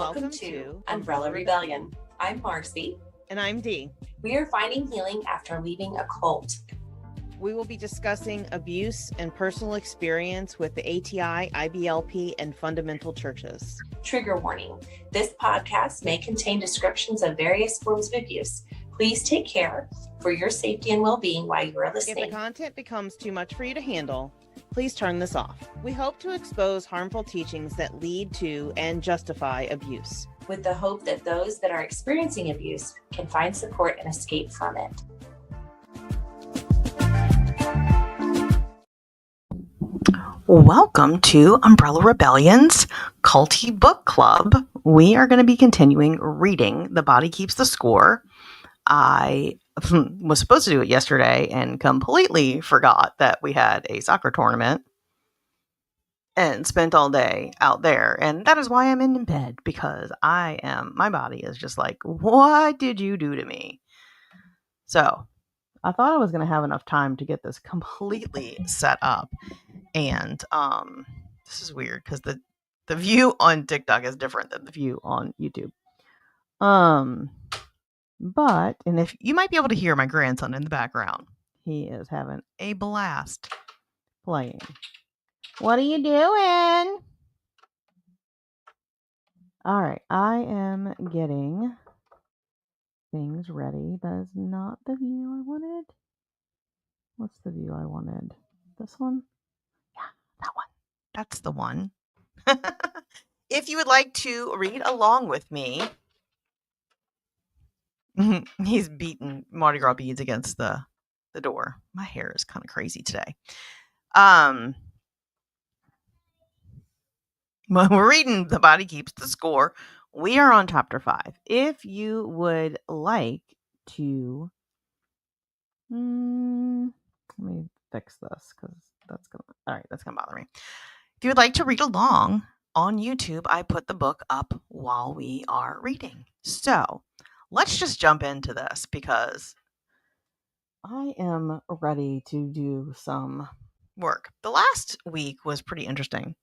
Welcome to Umbrella Rebellion. I'm Marcy. And I'm Dee. We are finding healing after leaving a cult. We will be discussing abuse and personal experience with the ATI, IBLP, and fundamental churches. Trigger warning. This podcast may contain descriptions of various forms of abuse. Please take care for your safety and well-being while you are listening. If the content becomes too much for you to handle, please turn this off. We hope to expose harmful teachings that lead to and justify abuse, with the hope that those that are experiencing abuse can find support and escape from it. Welcome to Umbrella Rebellion's Culty Book Club. We are going to be continuing reading The Body Keeps the Score. I was supposed to do it yesterday and completely forgot that we had a soccer tournament and spent all day out there. And that is why I'm in bed, because my body is just like, what did you do to me? So I thought I was going to have enough time to get this completely set up. And this is weird because the view on TikTok is different than the view on YouTube. But if you might be able to hear my grandson in the background, he is having a blast playing. What are you doing? All right, I am getting things ready. That is not the view I wanted. What's the view I wanted? This one? Yeah, that one. That's the one. If you would like to read along with me, he's beating Mardi Gras beads against the door. My hair is kind of crazy today. When we're reading The Body Keeps the Score, we are on chapter 5. If you would like to, let me fix this because that's gonna bother me. If you would like to read along on YouTube, I put the book up while we are reading. So let's just jump into this because I am ready to do some work. The last week was pretty interesting.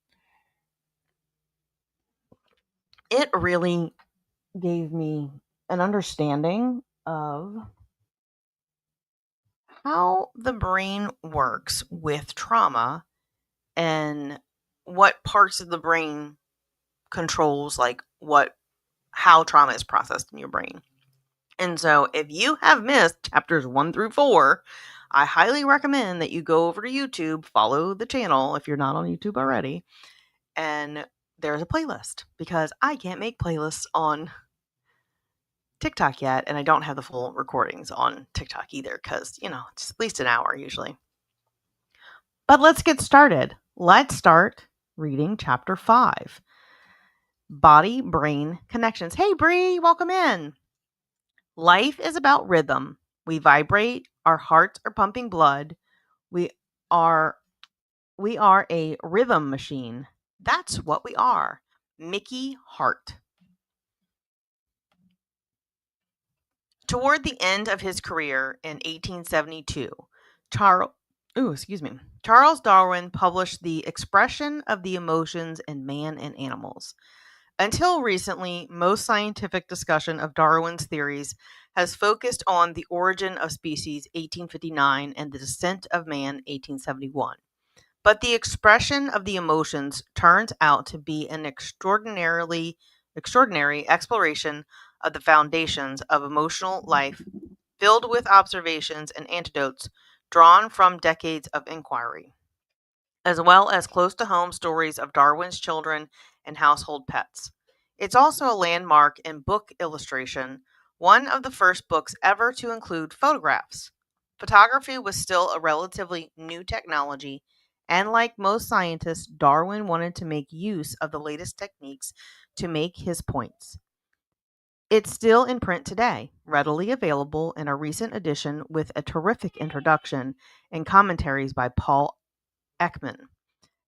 It really gave me an understanding of how the brain works with trauma and what parts of the brain controls how trauma is processed in your brain. And so if you have missed chapters 1 through 4, I highly recommend that you go over to YouTube, follow the channel if you're not on YouTube already, and there's a playlist, because I can't make playlists on TikTok yet, and I don't have the full recordings on TikTok either, because, it's at least an hour usually. But let's get started. Let's start reading chapter 5. Body-brain connections. Hey, Bree, welcome in. Life is about rhythm. We vibrate. Our hearts are pumping blood. We are a rhythm machine. That's what we are. Mickey Hart. Toward the end of his career in 1872, Charles Darwin published The Expression of the Emotions in Man and Animals. Until recently, most scientific discussion of Darwin's theories has focused on The Origin of Species, 1859, and The Descent of Man, 1871. But The Expression of the Emotions turns out to be an extraordinary exploration of the foundations of emotional life, filled with observations and anecdotes drawn from decades of inquiry, as well as close-to-home stories of Darwin's children and household pets. It's also a landmark in book illustration, one of the first books ever to include photographs. Photography was still a relatively new technology, and like most scientists, Darwin wanted to make use of the latest techniques to make his points. It's still in print today, readily available in a recent edition with a terrific introduction and commentaries by Paul Ekman,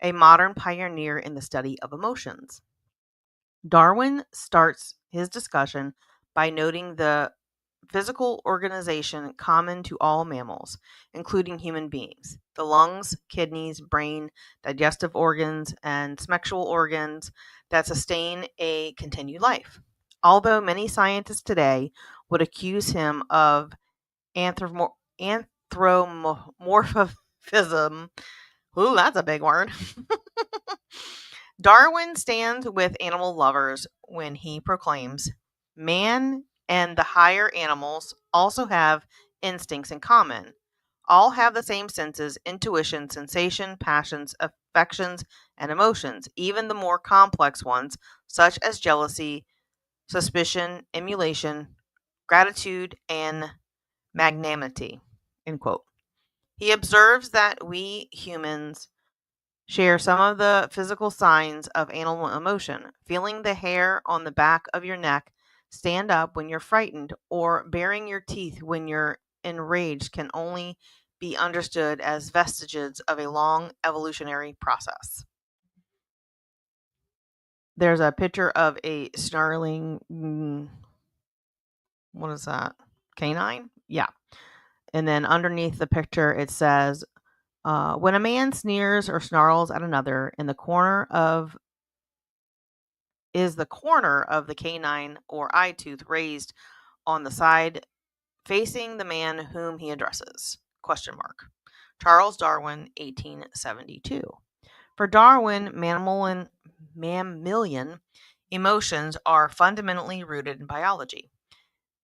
a modern pioneer in the study of emotions. Darwin starts his discussion by noting the physical organization common to all mammals, including human beings. The lungs, kidneys, brain, digestive organs, and sexual organs that sustain a continued life. Although many scientists today would accuse him of anthropomorphism, ooh, that's a big word. Darwin stands with animal lovers when he proclaims, man and the higher animals also have instincts in common. All have the same senses, intuition, sensation, passions, affections, and emotions, even the more complex ones, such as jealousy, suspicion, emulation, gratitude, and magnanimity. End quote. He observes that we humans share some of the physical signs of animal emotion. Feeling the hair on the back of your neck stand up when you're frightened, or baring your teeth when you're enraged can only be understood as vestiges of a long evolutionary process. There's a picture of a snarling, what is that? Canine? Yeah. And then underneath the picture, it says, when a man sneers or snarls at another, in the corner of the corner of the canine or eye tooth raised on the side facing the man whom he addresses? Question mark. Charles Darwin, 1872. For Darwin, mammalian emotions are fundamentally rooted in biology.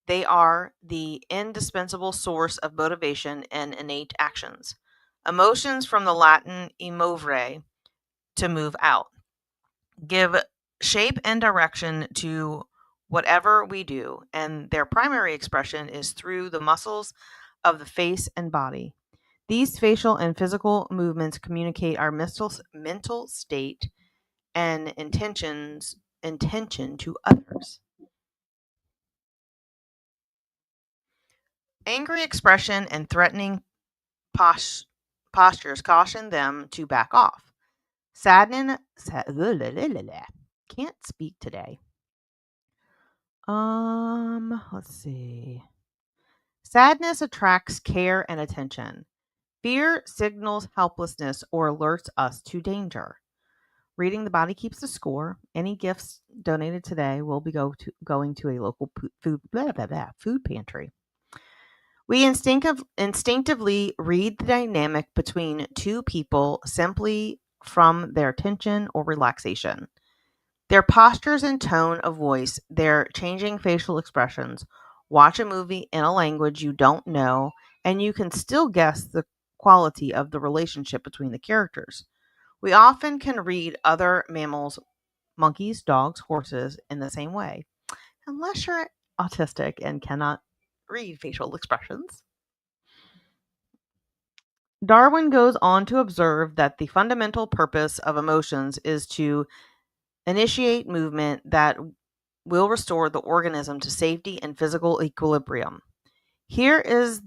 They are the indispensable source of motivation and innate actions. Emotions, from the Latin emovere, to move out, give shape and direction to whatever we do, and their primary expression is through the muscles of the face and body. These facial and physical movements communicate our mental state and intention to others. Angry expression and threatening postures caution them to back off. Can't speak today. Let's see. Sadness attracts care and attention. Fear signals helplessness or alerts us to danger. Reading the body keeps the score. Any gifts donated today will be going to a local food pantry. We instinctively read the dynamic between two people simply from their tension or relaxation. Their postures and tone of voice, their changing facial expressions. Watch a movie in a language you don't know, and you can still guess the quality of the relationship between the characters. We often can read other mammals, monkeys, dogs, horses, in the same way, unless you're autistic and cannot read facial expressions. Darwin goes on to observe that the fundamental purpose of emotions is to initiate movement that will restore the organism to safety and physical equilibrium. Here is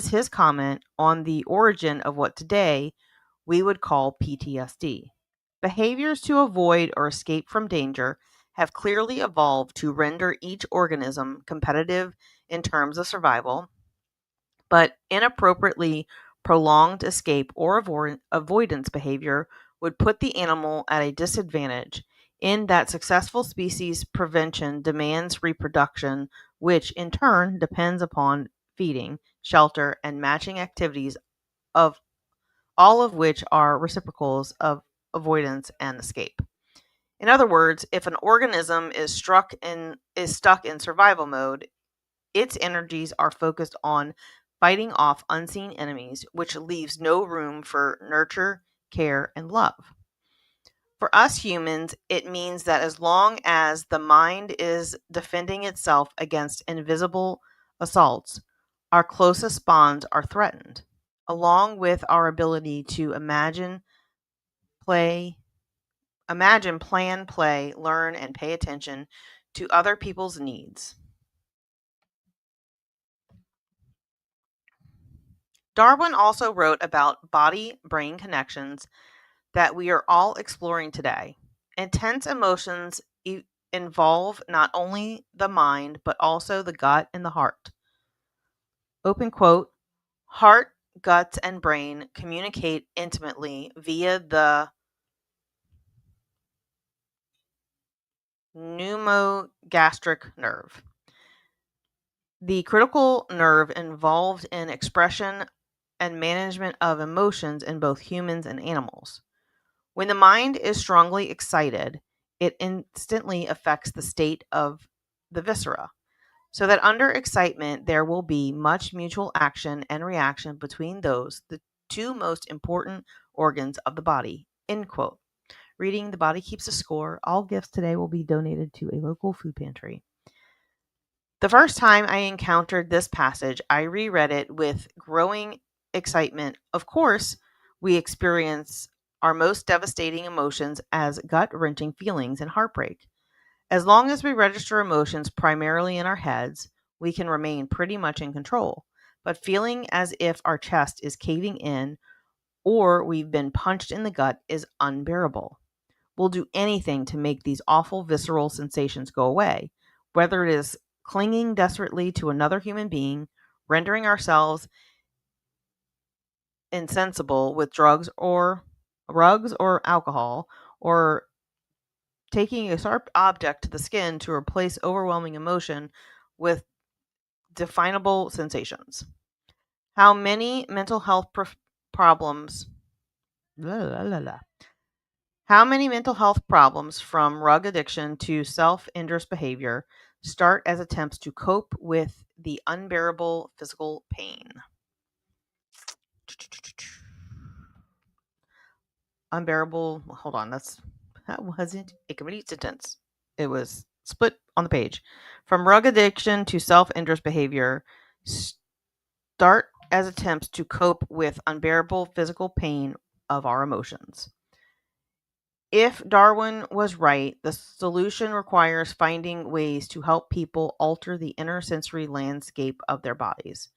his comment on the origin of what today we would call PTSD. Behaviors to avoid or escape from danger have clearly evolved to render each organism competitive in terms of survival, but inappropriately prolonged escape or avoidance behavior would put the animal at a disadvantage, in that successful species prevention demands reproduction, which in turn depends upon feeding, shelter, and matching activities, of all of which are reciprocals of avoidance and escape. In other words, if an organism is stuck in survival mode, its energies are focused on fighting off unseen enemies, which leaves no room for nurture, care, and love. For us humans, it means that as long as the mind is defending itself against invisible assaults, our closest bonds are threatened, along with our ability to plan, play, learn, and pay attention to other people's needs. Darwin also wrote about body-brain connections that we are all exploring today. Intense emotions involve not only the mind, but also the gut and the heart. Open quote, heart, guts, and brain communicate intimately via the pneumogastric nerve, the critical nerve involved in expression and management of emotions in both humans and animals. When the mind is strongly excited, it instantly affects the state of the viscera, so that under excitement there will be much mutual action and reaction between the two most important organs of the body. End quote. Reading The Body Keeps a Score. All gifts today will be donated to a local food pantry. The first time I encountered this passage, I reread it with growing excitement. Of course, we experience our most devastating emotions as gut-wrenching feelings and heartbreak. As long as we register emotions primarily in our heads, we can remain pretty much in control. But feeling as if our chest is caving in or we've been punched in the gut is unbearable. We'll do anything to make these awful visceral sensations go away, whether it is clinging desperately to another human being, rendering ourselves insensible with drugs or alcohol, or taking a sharp object to the skin to replace overwhelming emotion with definable sensations. How many mental health problems How many mental health problems, from drug addiction to self-injurious behavior, start as attempts to cope with the unbearable physical pain? Unbearable. Hold on, that wasn't a complete sentence. It was split on the page. From drug addiction to self-injurious behavior, start as attempts to cope with unbearable physical pain of our emotions. If Darwin was right, the solution requires finding ways to help people alter the inner sensory landscape of their bodies.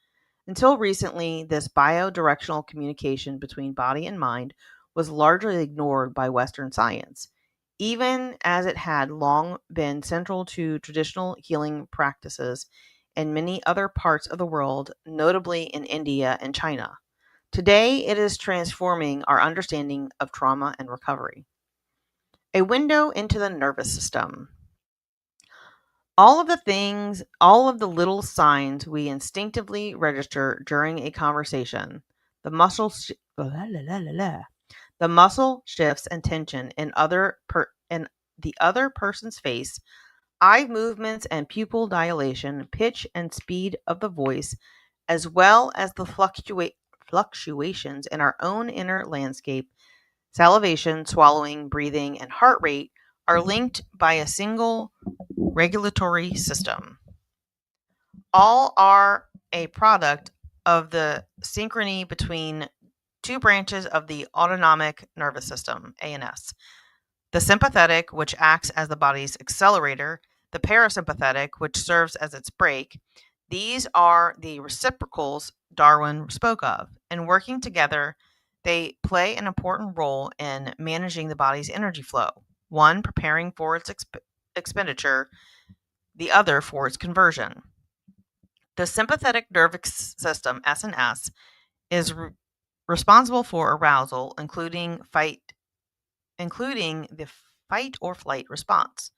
Until recently, this bidirectional communication between body and mind was largely ignored by Western science, even as it had long been central to traditional healing practices in many other parts of the world, notably in India and China. Today, it is transforming our understanding of trauma and recovery. A window into the nervous system. All of the little signs we instinctively register during a conversation, the muscle shifts and tension in the other person's face, eye movements and pupil dilation, pitch and speed of the voice, as well as the fluctuations in our own inner landscape, salivation, swallowing, breathing, and heart rate are linked by a single regulatory system. All are a product of the synchrony between two branches of the autonomic nervous system, ANS. The sympathetic, which acts as the body's accelerator, the parasympathetic, which serves as its brake. These are the reciprocals Darwin spoke of, and working together, they play an important role in managing the body's energy flow, one preparing for its expenditure, the other for its conversion. The sympathetic nervous system, SNS, is responsible for arousal, including the fight or flight response,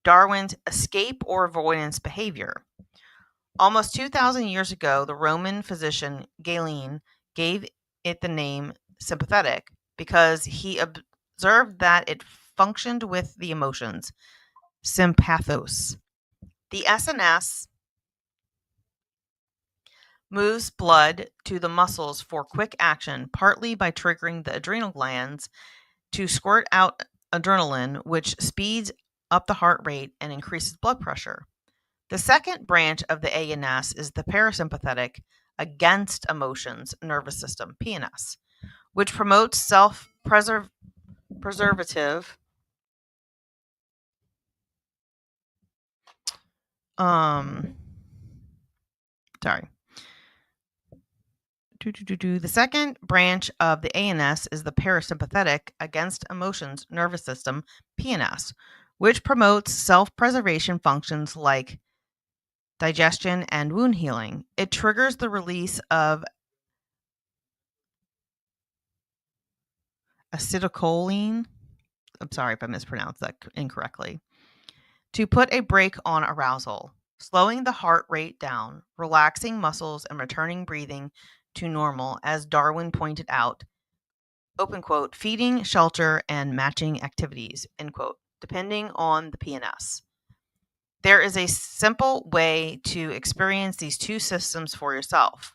Darwin's escape or avoidance behavior. Almost 2,000 years ago, the Roman physician Galen gave it the name sympathetic because he observed that it functioned with the emotions, sympathos. The SNS moves blood to the muscles for quick action, partly by triggering the adrenal glands to squirt out adrenaline, which speeds up the heart rate and increases blood pressure. The second branch of the ANS is the parasympathetic against emotions nervous system, PNS, which promotes self-preservative The second branch of the ANS is the parasympathetic against emotions nervous system, PNS, which promotes self-preservation functions like digestion and wound healing. It triggers the release of acetylcholine. I'm sorry if I mispronounced that incorrectly. To put a brake on arousal, slowing the heart rate down, relaxing muscles, and returning breathing to normal, as Darwin pointed out, open quote, feeding, shelter, and matching activities, end quote, depending on the PNS. There is a simple way to experience these two systems for yourself.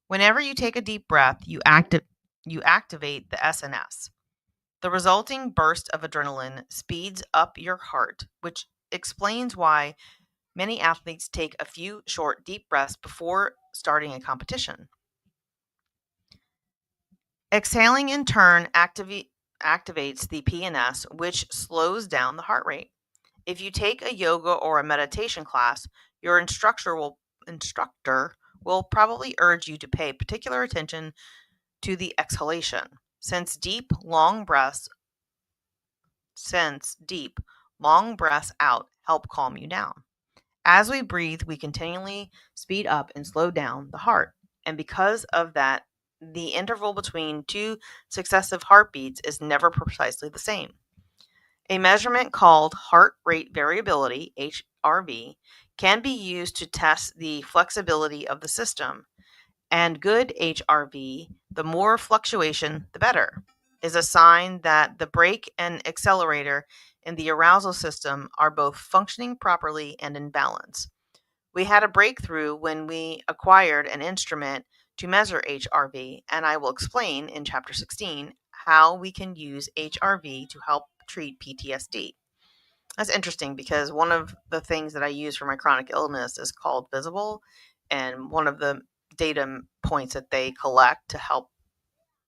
Whenever you take a deep breath, you activate the SNS. The resulting burst of adrenaline speeds up your heart, which explains why many athletes take a few short, deep breaths before starting a competition. Exhaling in turn activates the PNS, which slows down the heart rate. If you take a yoga or a meditation class, your instructor will probably urge you to pay particular attention to the exhalation, since deep, long breaths out help calm you down. As we breathe, we continually speed up and slow down the heart. And because of that, the interval between two successive heartbeats is never precisely the same. A measurement called heart rate variability, HRV, can be used to test the flexibility of the system. And good HRV, the more fluctuation, the better, is a sign that the brake and accelerator in the arousal system are both functioning properly and in balance. We had a breakthrough when we acquired an instrument to measure HRV, and I will explain in Chapter 16 how we can use HRV to help treat PTSD. That's interesting because one of the things that I use for my chronic illness is called Visible, and one of the data points that they collect to help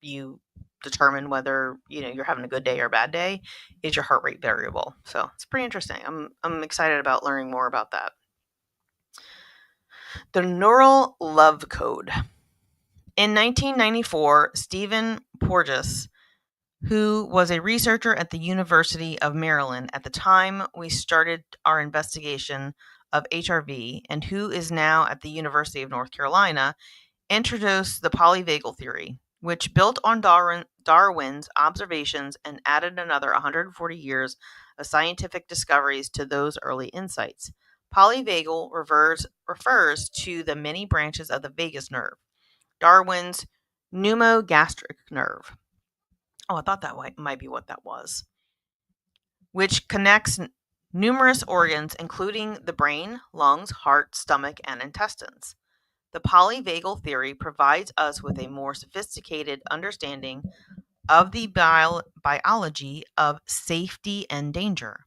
you determine whether you're having a good day or a bad day is your heart rate variable. So it's pretty interesting. I'm excited about learning more about that. The Neural Love Code. In 1994, Stephen Porges, who was a researcher at the University of Maryland at the time we started our investigation of HRV, and who is now at the University of North Carolina, introduced the polyvagal theory, which built on Darwin's observations and added another 140 years of scientific discoveries to those early insights. Polyvagal refers to the many branches of the vagus nerve, Darwin's pneumogastric nerve. Oh, I thought that might be what that was. Which connects numerous organs, including the brain, lungs, heart, stomach, and intestines. The polyvagal theory provides us with a more sophisticated understanding of the biology of safety and danger.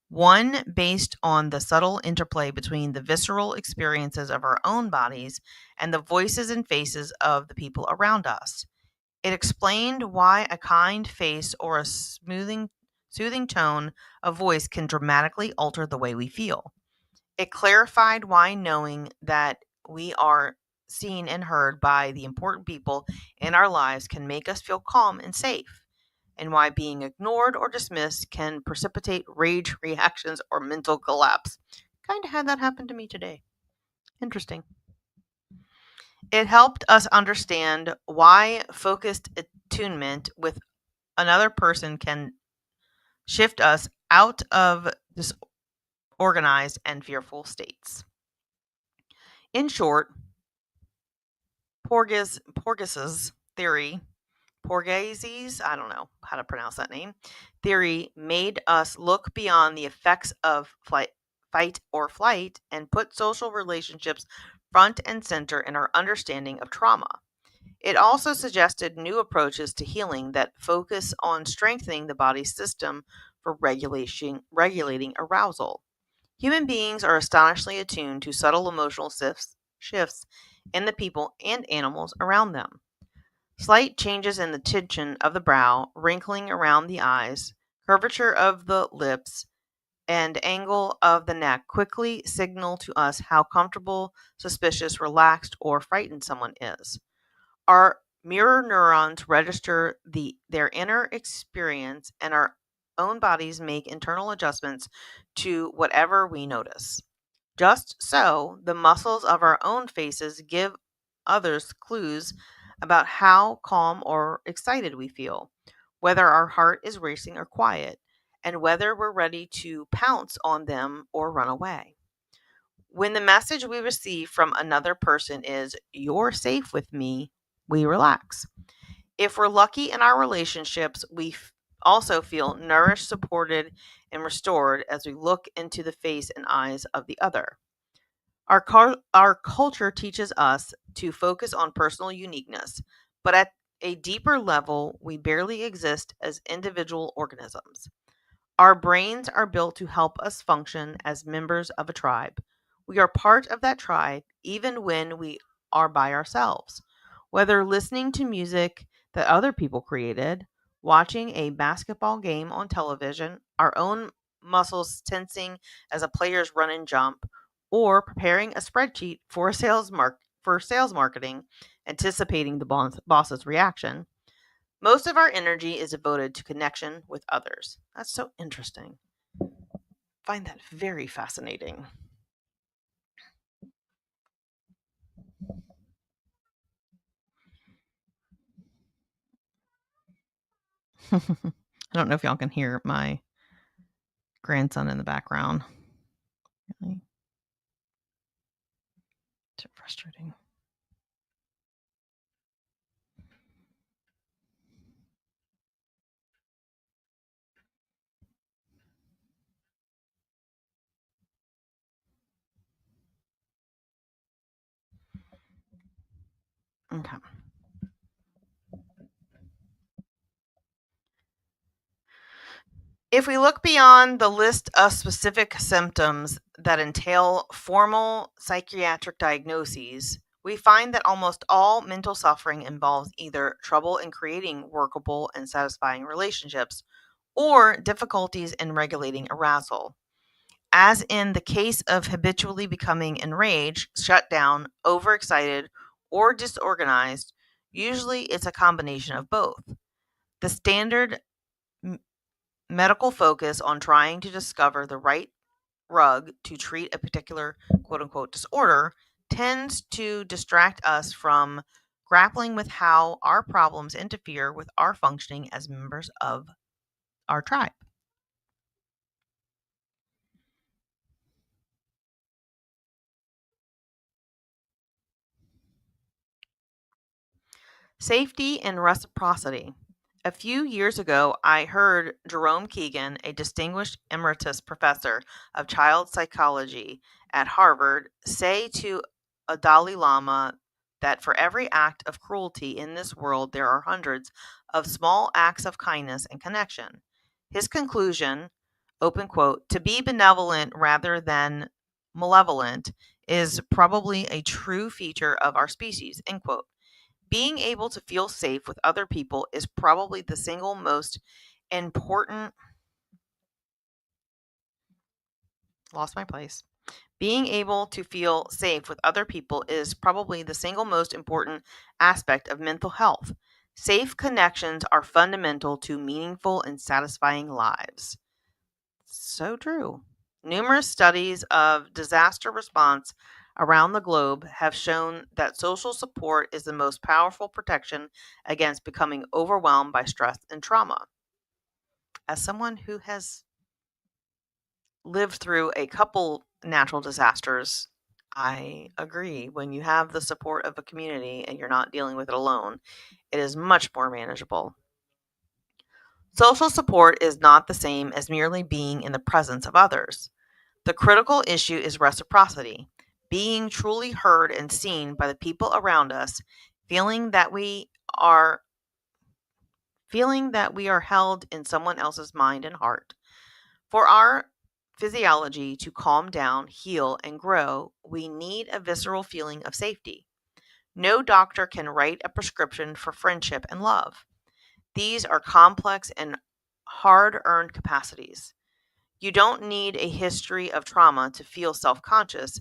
One based on the subtle interplay between the visceral experiences of our own bodies and the voices and faces of the people around us. It explained why a kind face or a soothing tone of voice can dramatically alter the way we feel. It clarified why knowing that we are seen and heard by the important people in our lives can make us feel calm and safe, and why being ignored or dismissed can precipitate rage reactions or mental collapse. Kind of had that happen to me today. Interesting. It helped us understand why focused attunement with another person can shift us out of disorganized and fearful states. In short, Porges's theory, I don't know how to pronounce that name, theory made us look beyond the effects of fight or flight and put social relationships front and center in our understanding of trauma. It also suggested new approaches to healing that focus on strengthening the body's system for regulating arousal. Human beings are astonishingly attuned to subtle emotional shifts in the people and animals around them. Slight changes in the tension of the brow, wrinkling around the eyes, curvature of the lips, and angle of the neck quickly signal to us how comfortable, suspicious, relaxed, or frightened someone is. Our mirror neurons register their inner experience, and our own bodies make internal adjustments to whatever we notice. Just so, the muscles of our own faces give others clues about how calm or excited we feel, whether our heart is racing or quiet, and whether we're ready to pounce on them or run away. When the message we receive from another person is, "You're safe with me," we relax. If we're lucky in our relationships, we also feel nourished, supported, and restored as we look into the face and eyes of the other. Our culture teaches us to focus on personal uniqueness, but at a deeper level, we barely exist as individual organisms. Our brains are built to help us function as members of a tribe. We are part of that tribe even when we are by ourselves. Whether listening to music that other people created, watching a basketball game on television, our own muscles tensing as a players run and jump, or preparing a spreadsheet for sales marketing, anticipating the boss's reaction, most of our energy is devoted to connection with others. That's so interesting. Find that very fascinating. I don't know if y'all can hear my grandson in the background. Really? It's frustrating. Okay. If we look beyond the list of specific symptoms that entail formal psychiatric diagnoses, we find that almost all mental suffering involves either trouble in creating workable and satisfying relationships or difficulties in regulating arousal. As in the case of habitually becoming enraged, shut down, overexcited, or disorganized, usually it's a combination of both. The standard medical focus on trying to discover the right rug to treat a particular quote unquote disorder tends to distract us from grappling with how our problems interfere with our functioning as members of our tribe. Safety and reciprocity. A few years ago, I heard Jerome Keegan, a distinguished emeritus professor of child psychology at Harvard, say to a Dalai Lama that for every act of cruelty in this world, there are hundreds of small acts of kindness and connection. His conclusion, open quote, to be benevolent rather than malevolent is probably a true feature of our species, end quote. Being able to feel safe with other people is probably the single most important lost my place. Being able to feel safe with other people is probably the single most important aspect of mental health. Safe connections are fundamental to meaningful and satisfying lives. So true. Numerous studies of disaster response around the globe have shown that social support is the most powerful protection against becoming overwhelmed by stress and trauma. As someone who has lived through a couple natural disasters, I agree. When you have the support of a community and you're not dealing with it alone, it is much more manageable. Social support is not the same as merely being in the presence of others. The critical issue is reciprocity, being truly heard and seen by the people around us, feeling that we are held in someone else's mind and heart. For our physiology to calm down, heal, and grow, we need a visceral feeling of safety. No doctor can write a prescription for friendship and love. These are complex and hard-earned capacities. You don't need a history of trauma to feel self-conscious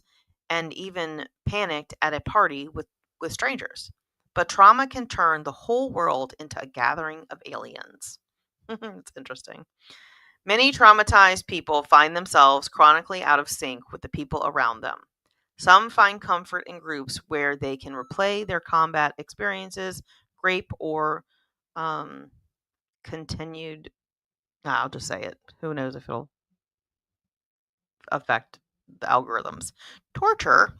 and even panicked at a party with strangers. But trauma can turn the whole world into a gathering of aliens. It's interesting. Many traumatized people find themselves chronically out of sync with the people around them. Some find comfort in groups where they can replay their combat experiences, grape, or continued. I'll just say it. Who knows if it'll affect the algorithms. Torture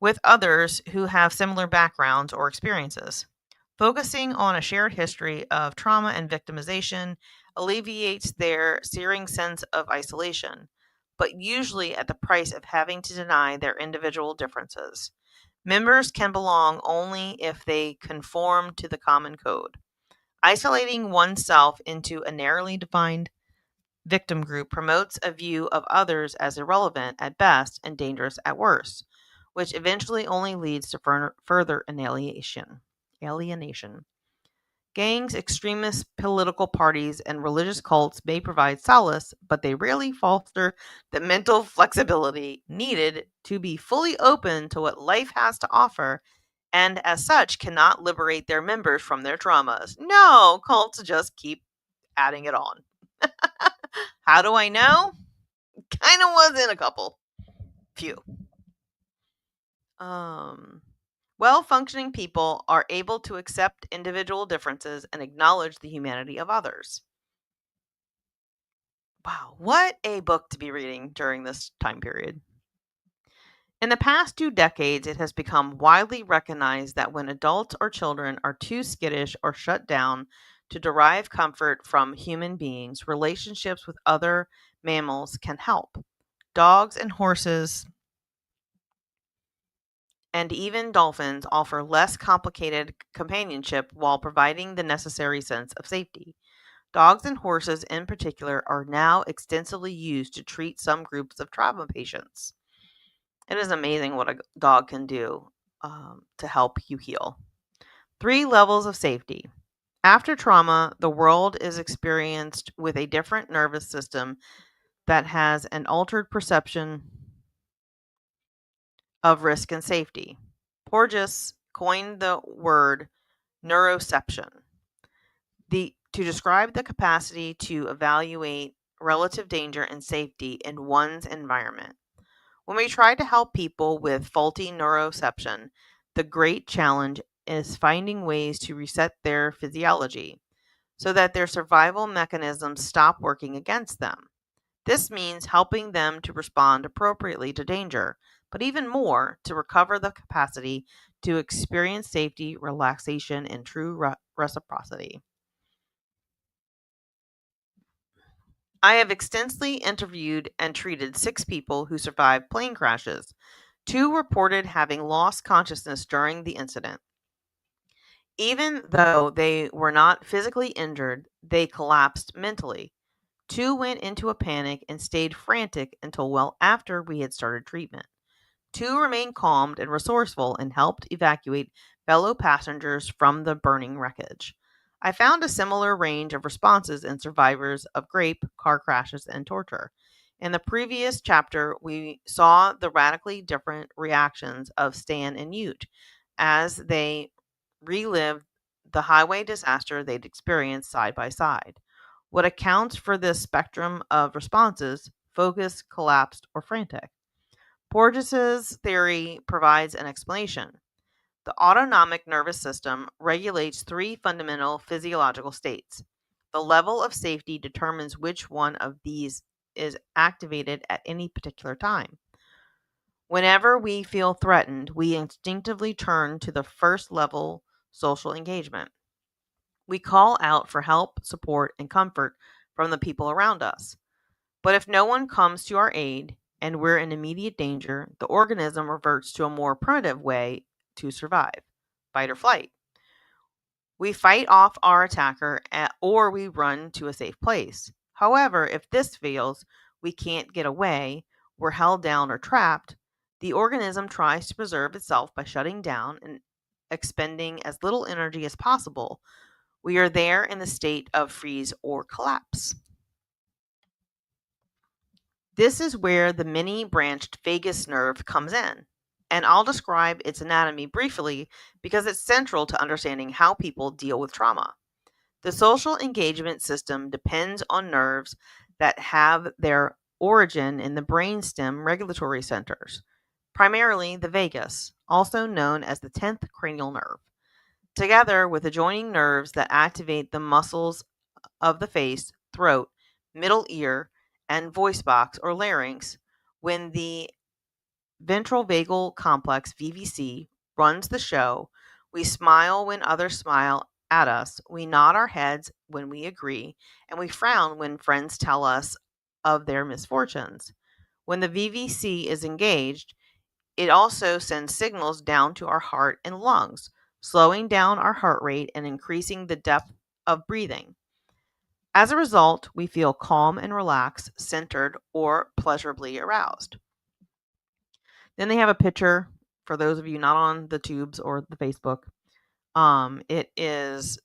with others who have similar backgrounds or experiences. Focusing on a shared history of trauma and victimization alleviates their searing sense of isolation, but usually at the price of having to deny their individual differences. Members can belong only if they conform to the common code. Isolating oneself into a narrowly defined victim group promotes a view of others as irrelevant at best and dangerous at worst, which eventually only leads to further alienation. Gangs, extremist political parties, and religious cults may provide solace, but they rarely foster the mental flexibility needed to be fully open to what life has to offer, and as such cannot liberate their members from their traumas. No, cults just keep adding it on. How do I know? Kind of was in a couple. Few. Well-functioning people are able to accept individual differences and acknowledge the humanity of others. Wow, what a book to be reading during this time period. In the past 2 decades, it has become widely recognized that when adults or children are too skittish or shut down to derive comfort from human beings, relationships with other mammals can help. Dogs and horses and even dolphins offer less complicated companionship while providing the necessary sense of safety. Dogs and horses, in particular, are now extensively used to treat some groups of trauma patients. It is amazing what a dog can do to help you heal. 3 levels of safety. After trauma, the world is experienced with a different nervous system that has an altered perception of risk and safety. Porges coined the word neuroception to describe the capacity to evaluate relative danger and safety in one's environment. When we try to help people with faulty neuroception, the great challenge is finding ways to reset their physiology so that their survival mechanisms stop working against them. This means helping them to respond appropriately to danger, but even more, to recover the capacity to experience safety, relaxation, and true reciprocity. I have extensively interviewed and treated 6 people who survived plane crashes. 2 reported having lost consciousness during the incident. Even though they were not physically injured, they collapsed mentally. 2 went into a panic and stayed frantic until well after we had started treatment. 2 remained calm and resourceful and helped evacuate fellow passengers from the burning wreckage. I found a similar range of responses in survivors of grape, car crashes, and torture. In the previous chapter, we saw the radically different reactions of Stan and Ute as they relived the highway disaster they'd experienced side by side. What accounts for this spectrum of responses, focused, collapsed, or frantic? Porges's theory provides an explanation. The autonomic nervous system regulates 3 fundamental physiological states. The level of safety determines which one of these is activated at any particular time. Whenever we feel threatened, we instinctively turn to the first level social engagement. We call out for help, support, and comfort from the people around us. But if no one comes to our aid and we're in immediate danger, the organism reverts to a more primitive way to survive: fight or flight. We fight off our attacker or we run to a safe place. However, if this fails, we can't get away, we're held down or trapped, the organism tries to preserve itself by shutting down and expending as little energy as possible. We are there in the state of freeze or collapse. This is where the many-branched vagus nerve comes in, and I'll describe its anatomy briefly because it's central to understanding how people deal with trauma. The social engagement system depends on nerves that have their origin in the brainstem regulatory centers, primarily the vagus, also known as the 10th cranial nerve, together with adjoining nerves that activate the muscles of the face, throat, middle ear, and voice box or larynx. When the ventral vagal complex, VVC, runs the show, we smile when others smile at us, we nod our heads when we agree, and we frown when friends tell us of their misfortunes. When the VVC is engaged, it also sends signals down to our heart and lungs, slowing down our heart rate and increasing the depth of breathing. As a result, we feel calm and relaxed, centered, or pleasurably aroused. Then they have a picture for those of you not on the tubes or the Facebook. It is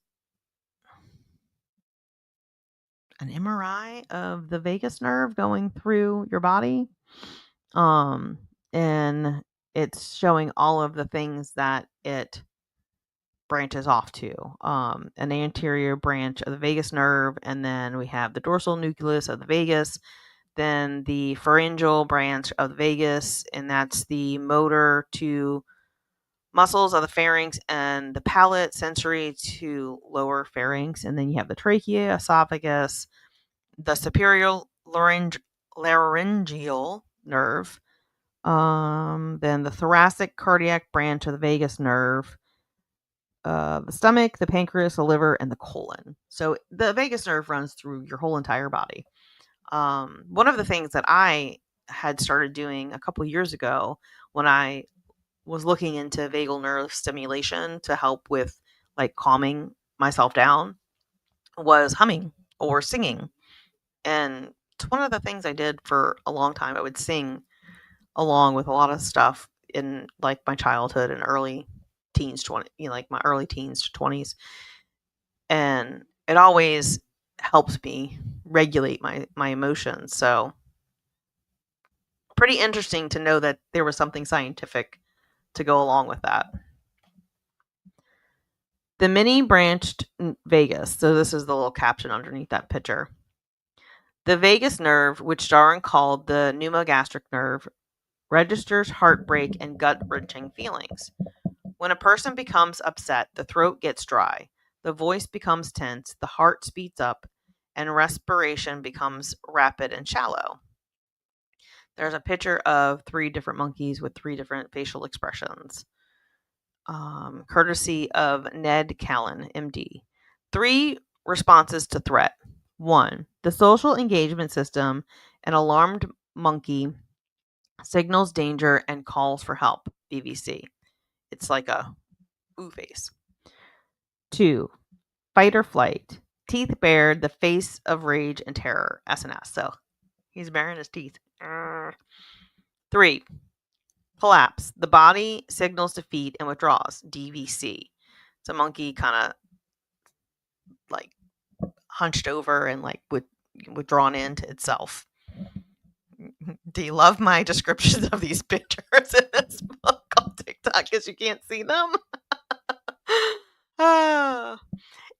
an MRI of the vagus nerve going through your body. And it's showing all of the things that it branches off to. An anterior branch of the vagus nerve, and then we have the dorsal nucleus of the vagus, then the pharyngeal branch of the vagus, and that's the motor to muscles of the pharynx and the palate, sensory to lower pharynx, and then you have the trachea, esophagus, the superior laryngeal nerve, then the thoracic cardiac branch of the vagus nerve, the stomach, the pancreas, the liver, and the colon. So the vagus nerve runs through your whole entire body. One of the things that I had started doing a couple years ago when I was looking into vagal nerve stimulation to help with like calming myself down was humming or singing. And it's one of the things I did for a long time. I would sing along with a lot of stuff in like my childhood and early teens, like my early teens to 20s. And it always helps me regulate my emotions. So pretty interesting to know that there was something scientific to go along with that. The mini branched vagus. So this is the little caption underneath that picture. The vagus nerve, which Darwin called the pneumogastric nerve, registers heartbreak and gut-wrenching feelings. When a person becomes upset, the throat gets dry, the voice becomes tense, the heart speeds up, and respiration becomes rapid and shallow. There's a picture of 3 different monkeys with 3 different facial expressions. Courtesy of Ned Callan, MD. 3 responses to threat. 1. The social engagement system, an alarmed monkey signals danger and calls for help, BBC. It's like a ooh face. 2. Fight or flight. Teeth bared, the face of rage and terror, SNS. So he's baring his teeth. 3. Collapse. The body signals defeat and withdraws, DVC. It's a monkey kind of like hunched over and like withdrawn into itself. Do you love my descriptions of these pictures in this book on TikTok because you can't see them?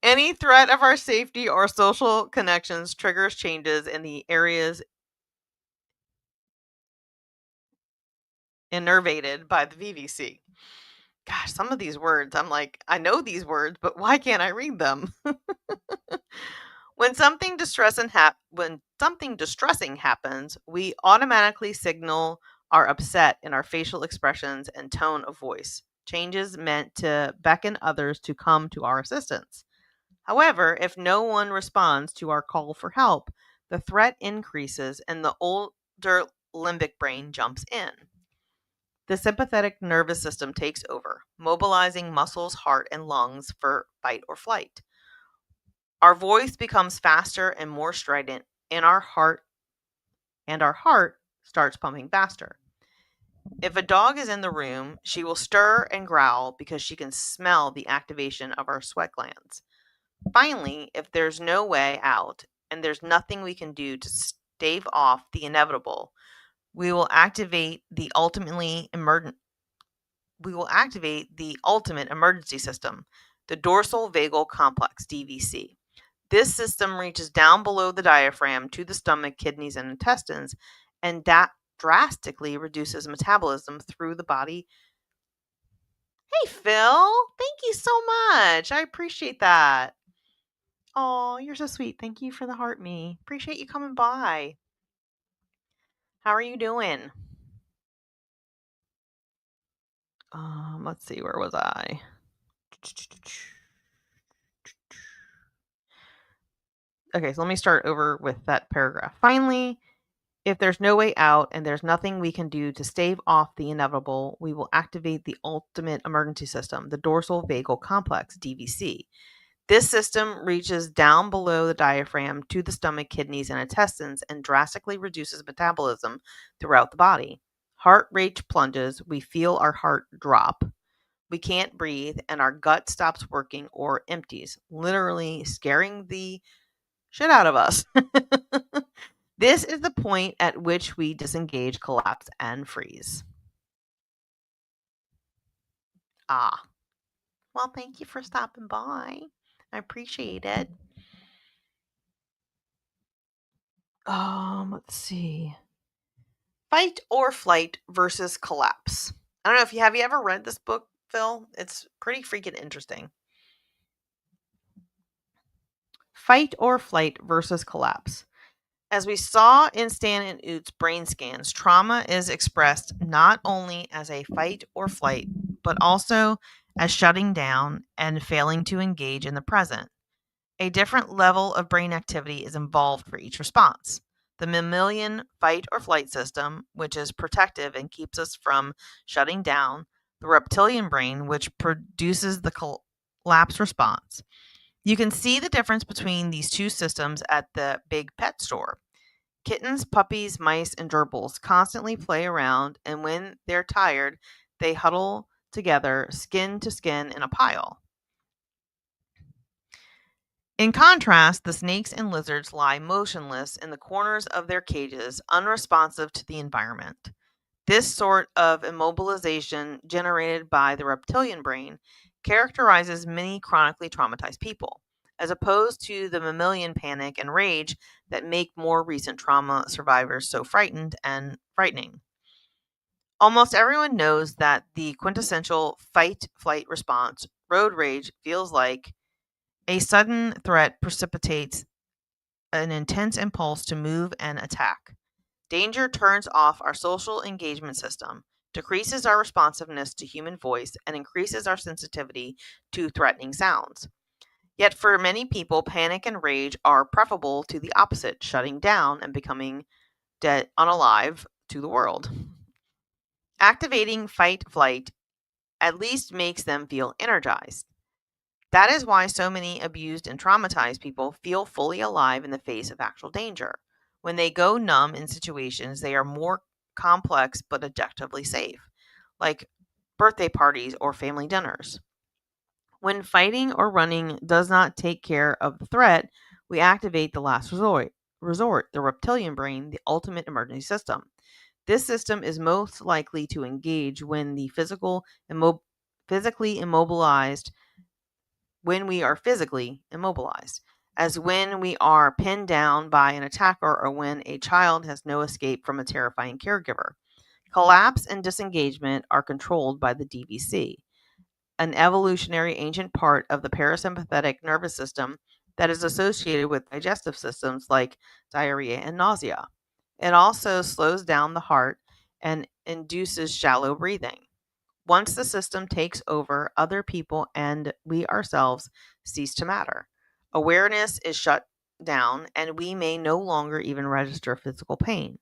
Any threat of our safety or social connections triggers changes in the areas innervated by the VVC. Gosh, some of these words, I'm like, I know these words, but why can't I read them? When something distressing happens, we automatically signal our upset in our facial expressions and tone of voice. Changes meant to beckon others to come to our assistance. However, if no one responds to our call for help, the threat increases and the older limbic brain jumps in. The sympathetic nervous system takes over, mobilizing muscles, heart, and lungs for fight or flight. Our voice becomes faster and more strident, and our heart starts pumping faster. If a dog is in the room, she will stir and growl because she can smell the activation of our sweat glands. Finally, if there's no way out and there's nothing we can do to stave off the inevitable, we will activate the ultimate emergency system, the dorsal vagal complex, DVC. This system reaches down below the diaphragm to the stomach, kidneys, and intestines, and that drastically reduces metabolism through the body. Hey, Phil, thank you so much. I appreciate that. Oh, you're so sweet. Thank you for the heart me. Appreciate you coming by. How are you doing? Let's see, where was I? Okay, so let me start over with that paragraph. Finally, if there's no way out and there's nothing we can do to stave off the inevitable, we will activate the ultimate emergency system, the dorsal vagal complex, DVC. This system reaches down below the diaphragm to the stomach, kidneys, and intestines and drastically reduces metabolism throughout the body. Heart rate plunges, we feel our heart drop. We can't breathe, and our gut stops working or empties, literally scaring the shit out of us. This is the point at which we disengage, collapse, and freeze. Ah. Well, thank you for stopping by. I appreciate it. Let's see. Fight or flight versus collapse. I don't know if have you ever read this book, Phil? It's pretty freaking interesting. Fight or flight versus collapse. As we saw in Stan and Oot's brain scans, trauma is expressed not only as a fight or flight, but also as shutting down and failing to engage in the present. A different level of brain activity is involved for each response. The mammalian fight or flight system, which is protective and keeps us from shutting down, the reptilian brain, which produces the collapse response. You can see the difference between these two systems at the big pet store. Kittens, puppies, mice, and gerbils constantly play around, and when they're tired, they huddle together, skin to skin, in a pile. In contrast, the snakes and lizards lie motionless in the corners of their cages, unresponsive to the environment. This sort of immobilization, generated by the reptilian brain, characterizes many chronically traumatized people, as opposed to the mammalian panic and rage that make more recent trauma survivors so frightened and frightening. Almost everyone knows that the quintessential fight-flight response, road rage, feels like a sudden threat precipitates an intense impulse to move and attack. Danger turns off our social engagement system, decreases our responsiveness to human voice, and increases our sensitivity to threatening sounds. Yet for many people, panic and rage are preferable to the opposite, shutting down and becoming dead, unalive to the world. Activating fight-flight at least makes them feel energized. That is why so many abused and traumatized people feel fully alive in the face of actual danger. When they go numb in situations, they are more complex but objectively safe, like birthday parties or family dinners. When fighting or running does not take care of the threat, we activate the last resort, the reptilian brain, the ultimate emergency system. This system is most likely to engage when the physically immobilized when we are physically immobilized, as when we are pinned down by an attacker or when a child has no escape from a terrifying caregiver. Collapse and disengagement are controlled by the DVC, an evolutionary ancient part of the parasympathetic nervous system that is associated with digestive systems like diarrhea and nausea. It also slows down the heart and induces shallow breathing. Once the system takes over, other people and we ourselves cease to matter. Awareness is shut down, and we may no longer even register physical pain.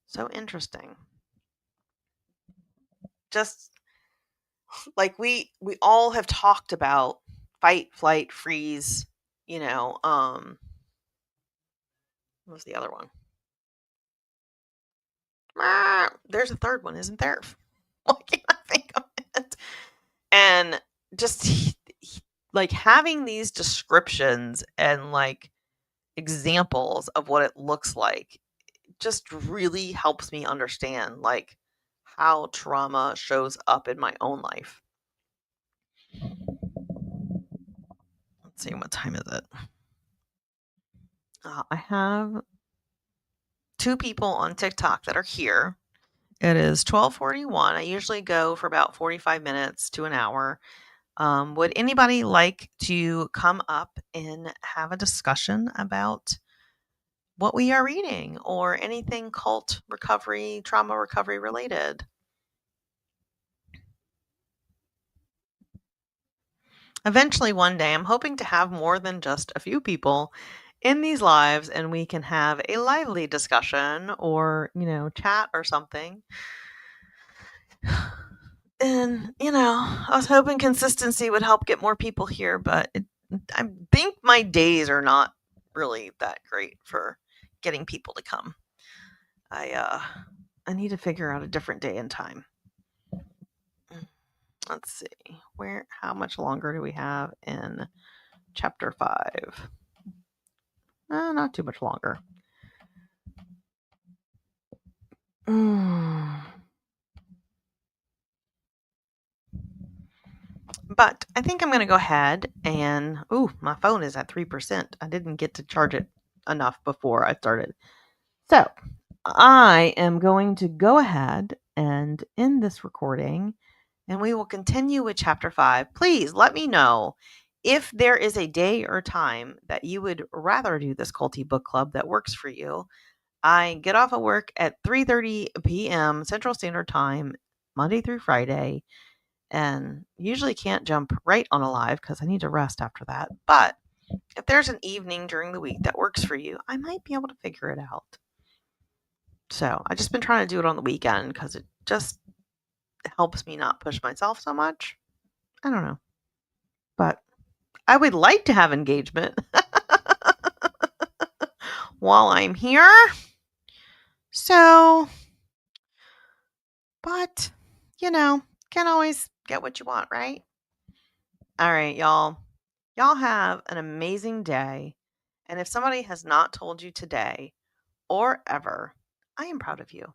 So interesting. Just like we all have talked about fight, flight, freeze, what was the other one? There's a third one, isn't there? Why can't I think of it? And just like having these descriptions and like examples of what it looks like just really helps me understand like how trauma shows up in my own life. let's see, what time is it? I have 2 people on TikTok that are here. It is 12:41. I usually go for about 45 minutes to an hour. Would anybody like to come up and have a discussion about what we are reading or anything cult recovery, trauma recovery related? Eventually, one day, I'm hoping to have more than just a few people in these lives and we can have a lively discussion or, chat or something. And, I was hoping consistency would help get more people here, but I think my days are not really that great for getting people to come. I need to figure out a different day and time. Let's see. How much longer do we have in chapter 5? Not too much longer. But I think I'm going to go ahead and, my phone is at 3%. I didn't get to charge it enough before I started. So I am going to go ahead and end this recording and we will continue with chapter 5. Please let me know if there is a day or time that you would rather do this Culty book club that works for you. I get off of work at 3:30 p.m. Central Standard Time, Monday through Friday, and usually can't jump right on a live because I need to rest after that. But if there's an evening during the week that works for you, I might be able to figure it out. So I've just been trying to do it on the weekend because it just helps me not push myself so much. I don't know. But I would like to have engagement while I'm here. So, but, can't always get what you want, right? All right, y'all. Y'all have an amazing day. And if somebody has not told you today or ever, I am proud of you.